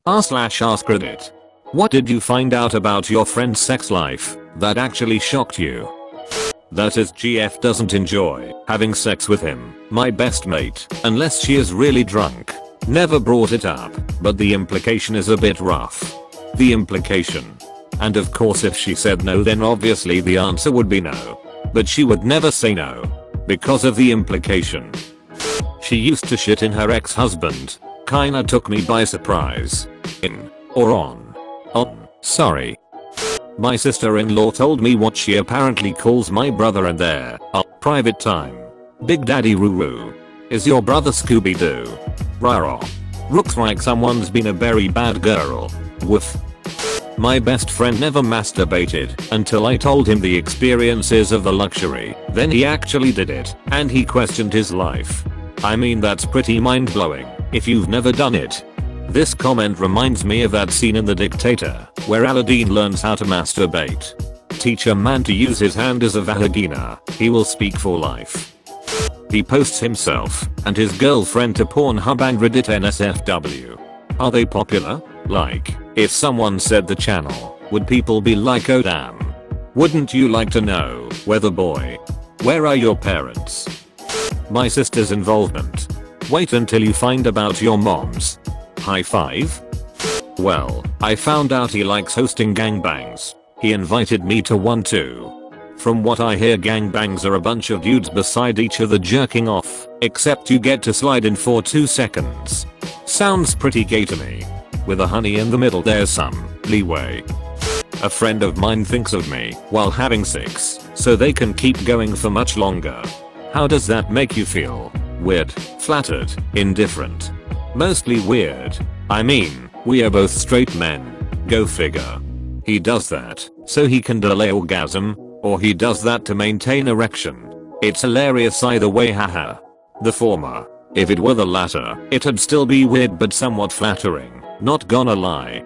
r/askreddit. What did you find out about your friend's sex life that actually shocked you? That is, GF doesn't enjoy having sex with him, my best mate, unless she is really drunk. Never brought it up, but the implication is a bit rough. The implication. And of course if she said no, then obviously the answer would be no. But she would never say no. Because of the implication. She used to shit in her ex-husband. Kinda took me by surprise. In. Or on. On. Sorry. My sister-in-law told me what she apparently calls my brother and their private time. Big Daddy Roo-Roo. Is your brother Scooby-Doo? Rah-rah. Looks like someone's been a very bad girl. Woof. My best friend never masturbated until I told him the experiences of the luxury. Then he actually did it, and he questioned his life. I mean, that's pretty mind-blowing if you've never done it. This comment reminds me of that scene in The Dictator, where Aladdin learns how to masturbate. Teach a man to use his hand as a vagina, he will speak for life. He posts himself and his girlfriend to Pornhub and Reddit NSFW. Are they popular? Like, if someone said the channel, would people be like, oh damn? Wouldn't you like to know, whether boy? Where are your parents? My sister's involvement. Wait until you find about your mom's. High five? Well, I found out he likes hosting gangbangs. He invited me to one too. From what I hear, gangbangs are a bunch of dudes beside each other jerking off, except you get to slide in for 2 seconds. Sounds pretty gay to me. With a honey in the middle, there's some leeway. A friend of mine thinks of me while having sex, so they can keep going for much longer. How does that make you feel? Weird, flattered, indifferent? Mostly weird. I mean, we are both straight men. Go figure. He does that so he can delay orgasm, or he does that to maintain erection. It's hilarious either way, haha. The former. If it were the latter, it'd still be weird but somewhat flattering, not gonna lie.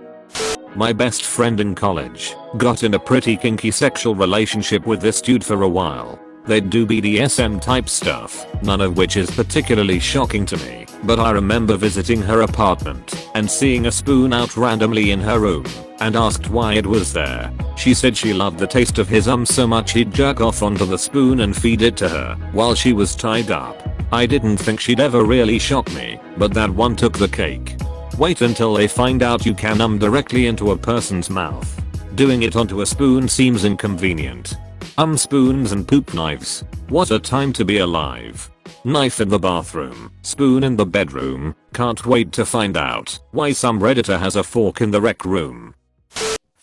My best friend in college got in a pretty kinky sexual relationship with this dude for a while. They'd do BDSM type stuff, none of which is particularly shocking to me, but I remember visiting her apartment and seeing a spoon out randomly in her room, and asked why it was there. She said she loved the taste of his so much he'd jerk off onto the spoon and feed it to her while she was tied up. I didn't think she'd ever really shock me, but that one took the cake. Wait until they find out you can directly into a person's mouth. Doing it onto a spoon seems inconvenient. Spoons and poop knives. What a time to be alive. Knife in the bathroom, spoon in the bedroom. Can't wait to find out why some redditor has a fork in the rec room.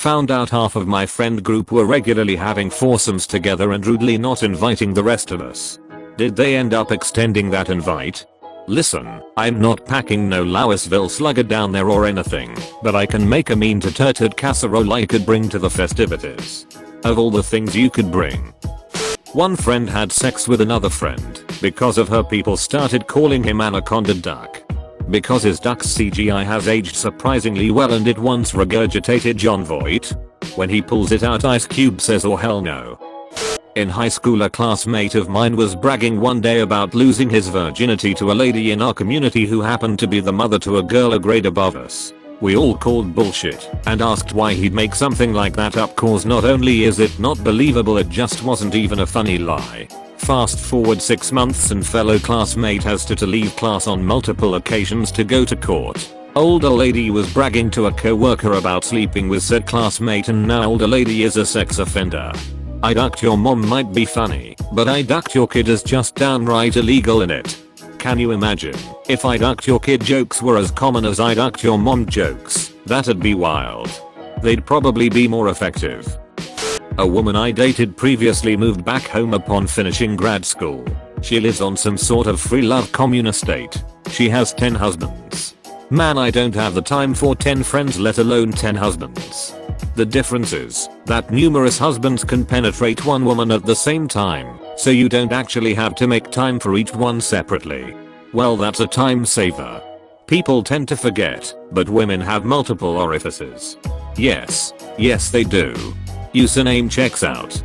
Found out half of my friend group were regularly having foursomes together and rudely not inviting the rest of us. Did they end up extending that invite? Listen, I'm not packing no Louisville Slugger down there or anything, but I can make a mean to turted casserole I could bring to the festivities. Of all the things you could bring. One friend had sex with another friend. Because of her, people started calling him Anaconda Duck. Because his duck's CGI has aged surprisingly well and it once regurgitated John Voight. When he pulls it out, Ice Cube says, oh hell no. In high school, a classmate of mine was bragging one day about losing his virginity to a lady in our community who happened to be the mother to a girl a grade above us. We all called bullshit and asked why he'd make something like that up, cause not only is it not believable, it just wasn't even a funny lie. Fast forward 6 months and fellow classmate has to leave class on multiple occasions to go to court. Older lady was bragging to a co-worker about sleeping with said classmate, and now older lady is a sex offender. I ducked your mom might be funny, but I ducked your kid is just downright illegal in it. Can you imagine if I ducked your kid jokes were as common as I ducked your mom jokes? That'd be wild. They'd probably be more effective. A woman I dated previously moved back home upon finishing grad school. She lives on some sort of free love commune estate. She has 10 husbands. Man, I don't have the time for 10 friends, let alone 10 husbands. The difference is that numerous husbands can penetrate one woman at the same time, so you don't actually have to make time for each one separately. Well, that's a time saver. People tend to forget, but women have multiple orifices. Yes they do. Username checks out.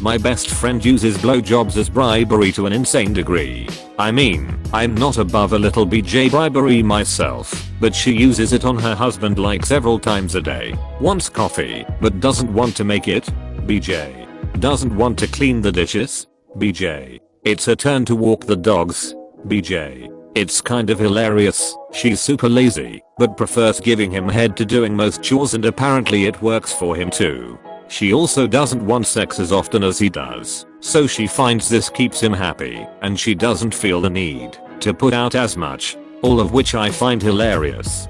My best friend uses blowjobs as bribery to an insane degree. I mean, I'm not above a little BJ bribery myself, but she uses it on her husband like several times a day. Wants coffee, but doesn't want to make it. BJ. Doesn't want to clean the dishes. BJ. It's her turn to walk the dogs. BJ. It's kind of hilarious. She's super lazy, but prefers giving him head to doing most chores, and apparently it works for him too. She also doesn't want sex as often as he does, so she finds this keeps him happy, and she doesn't feel the need to put out as much. All of which I find hilarious.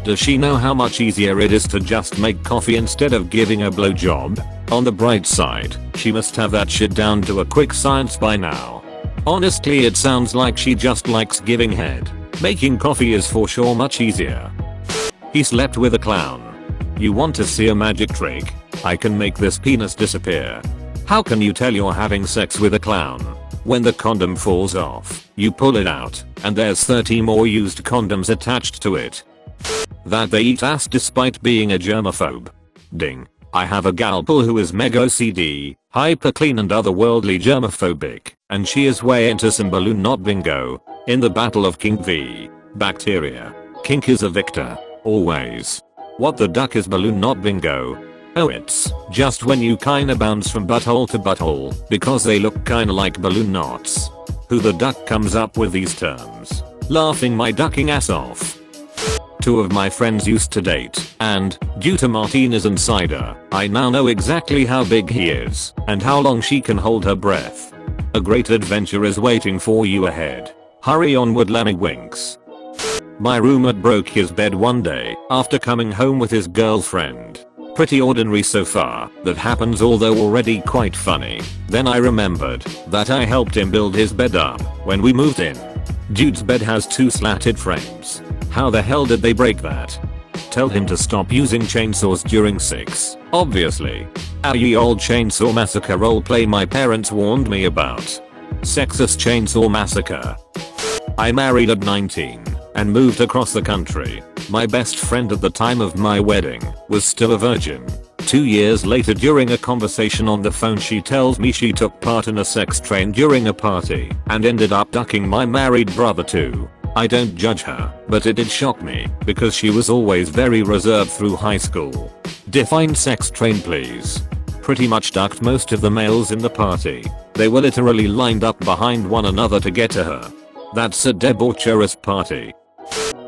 Does she know how much easier it is to just make coffee instead of giving a blowjob? On the bright side, she must have that shit down to a quick science by now. Honestly, it sounds like she just likes giving head. Making coffee is for sure much easier. He slept with a clown. You want to see a magic trick? I can make this penis disappear. How can you tell you're having sex with a clown? When the condom falls off, you pull it out, and there's 30 more used condoms attached to it. That they eat ass despite being a germaphobe. Ding. I have a galpal who is mega OCD, hyper clean and otherworldly germophobic, and she is way into some balloon knot bingo. In the battle of kink v bacteria, kink is a victor. Always. What the duck is balloon knot bingo? Oh, it's just when you kinda bounce from butthole to butthole because they look kinda like balloon knots. Who the duck comes up with these terms? Laughing my ducking ass off. Two of my friends used to date, and, due to Martinez and cider, I now know exactly how big he is, and how long she can hold her breath. A great adventure is waiting for you ahead. Hurry onward, Lemmy winks. My roommate broke his bed one day after coming home with his girlfriend. Pretty ordinary so far, that happens, although already quite funny. Then I remembered that I helped him build his bed up when we moved in. Dude's bed has 2 slatted frames. How the hell did they break that? Tell him to stop using chainsaws during sex, obviously. A ye old chainsaw massacre roleplay my parents warned me about. Sexist chainsaw massacre. I married at 19 and moved across the country. My best friend at the time of my wedding was still a virgin. 2 years later, during a conversation on the phone, she tells me she took part in a sex train during a party and ended up ducking my married brother too. I don't judge her, but it did shock me because she was always very reserved through high school. Define sex train please. Pretty much ducked most of the males in the party. They were literally lined up behind one another to get to her. That's a debaucherous party.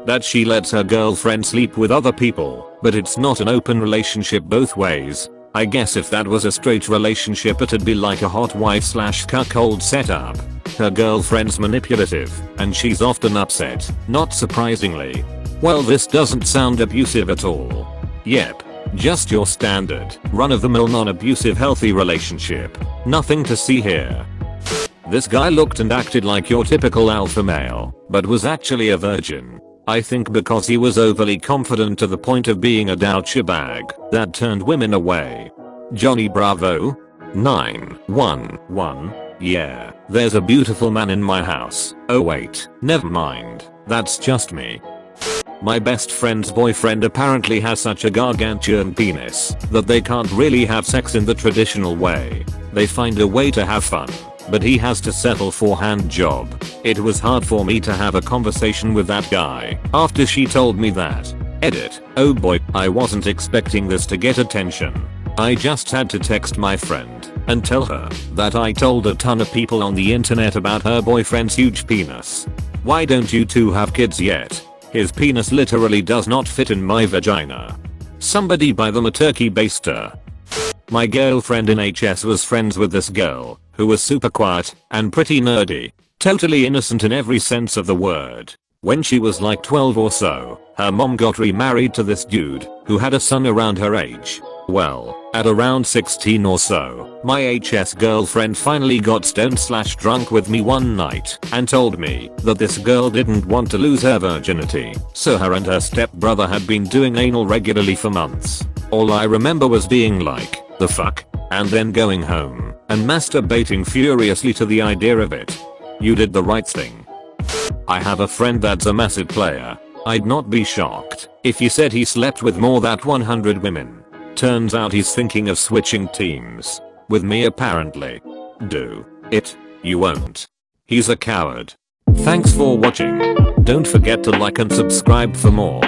That she lets her girlfriend sleep with other people, but it's not an open relationship both ways. I guess if that was a straight relationship, it'd be like a hot wife / cuckold setup. Her girlfriend's manipulative, and she's often upset, not surprisingly. Well, this doesn't sound abusive at all. Yep. Just your standard, run-of-the-mill non-abusive healthy relationship. Nothing to see here. This guy looked and acted like your typical alpha male, but was actually a virgin. I think because he was overly confident to the point of being a douchebag that turned women away. Johnny Bravo? 911. Yeah, there's a beautiful man in my house. Oh wait, never mind. That's just me. My best friend's boyfriend apparently has such a gargantuan penis that they can't really have sex in the traditional way. They find a way to have fun, but he has to settle for hand job. It was hard for me to have a conversation with that guy after she told me that. Edit. Oh boy, I wasn't expecting this to get attention. I just had to text my friend and tell her that I told a ton of people on the internet about her boyfriend's huge penis. Why don't you two have kids yet? His penis literally does not fit in my vagina. Somebody buy them a turkey baster. My girlfriend in HS was friends with this girl who was super quiet and pretty nerdy. Totally innocent in every sense of the word. When she was like 12 or so, her mom got remarried to this dude who had a son around her age. Well, at around 16 or so, my HS girlfriend finally got stoned / drunk with me one night and told me that this girl didn't want to lose her virginity, so her and her stepbrother had been doing anal regularly for months. All I remember was being like, the fuck? And then going home and masturbating furiously to the idea of it. You did the right thing. I have a friend that's a massive player. I'd not be shocked if he said he slept with more than 100 women. Turns out he's thinking of switching teams. With me apparently. Do it. You won't. He's a coward. Thanks for watching. Don't forget to like and subscribe for more.